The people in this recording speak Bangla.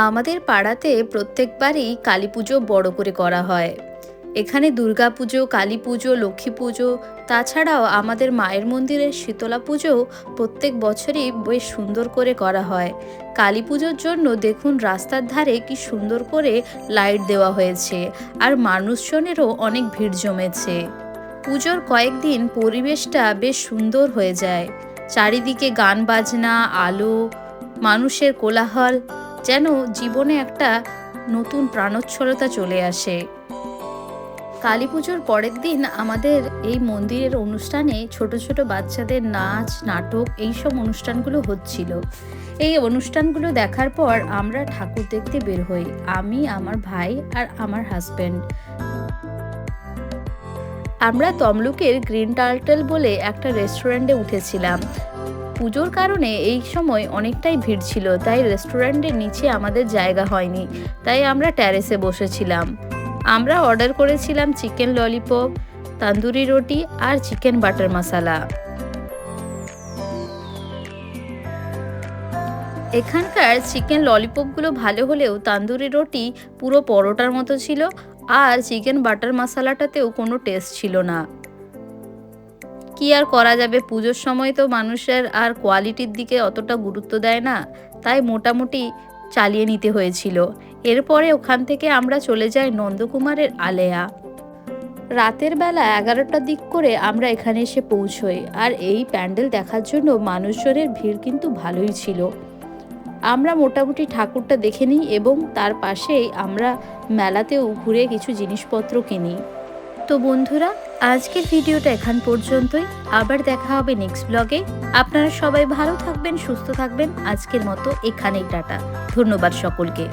আমাদের পাড়াতে প্রত্যেকবারই কালী পুজো বড় করে করা হয়। এখানে দুর্গা পুজো, কালী পুজো, লক্ষ্মী পুজো, তাছাড়াও আমাদের মায়ের মন্দিরের শীতলা পুজোও প্রত্যেক বছরই বেশ সুন্দর করে করা হয়। কালী পুজোর জন্য দেখুন রাস্তার ধারে কি সুন্দর করে লাইট দেওয়া হয়েছে, আর মানুষজনেরও অনেক ভিড় জমেছে। পুজোর কয়েকদিন পরিবেশটা বেশ সুন্দর হয়ে যায়। চারিদিকে গান বাজনা, আলো, মানুষের কোলাহল, যেন জীবনে একটা নতুন প্রাণোচ্ছলতা চলে আসে। কালী পুজোর পরের দিন আমাদের এই মন্দিরের অনুষ্ঠানে ছোট ছোট বাচ্চাদের নাচ, নাটক, এইসব অনুষ্ঠানগুলো হচ্ছিল। এই অনুষ্ঠানগুলো দেখার পর আমরা ঠাকুর দেখতে বের হই, আমি, আমার ভাই আর আমার হাজব্যান্ড। আমরা তমলুকের গ্রিন টার্টল বলে একটা রেস্টুরেন্টে উঠেছিলাম। পুজোর কারণে এই সময় অনেকটাই ভিড় ছিল, তাই রেস্টুরেন্টের নিচে আমাদের জায়গা হয়নি, তাই আমরা ট্যারেসে বসেছিলাম। আমরা অর্ডার করেছিলাম চিকেন ললিপপ, তন্দুরি রুটি আর চিকেন বাটার মশলা। এখানকার চিকেন ললিপপগুলো ভালো হলেও তন্দুরি রুটি পুরো পরোটার মতো ছিল, আর চিকেন বাটার মশলাটাতেও কোনো টেস্ট ছিল না। কি আর করা যাবে, পুজোর সময় তো মানুষের আর কোয়ালিটির দিকে অতটা গুরুত্ব দেয় না, তাই মোটামুটি চালিয়ে নিতে হয়েছিল। এরপরে ওখান থেকে আমরা চলে যাই নন্দকুমারের আলেয়া। রাতের বেলা 11টার দিক করে আমরা এখানে এসে পৌঁছই, আর এই প্যান্ডেল দেখার জন্য মানুষজনের ভিড় কিন্তু ভালোই ছিল। আমরা মোটামুটি ঠাকুরটা দেখে নিই এবং তার পাশেই আমরা মেলাতেও ঘুরে কিছু জিনিসপত্র কিনি। তো বন্ধুরা, আজকের ভিডিওটা এখান পর্যন্তই। আবার দেখা হবে নেক্সট ব্লগে। আপনারা সবাই ভালো থাকবেন, সুস্থ থাকবেন। আজকের মতো এখানেই টাটা। ধন্যবাদ সকলকে।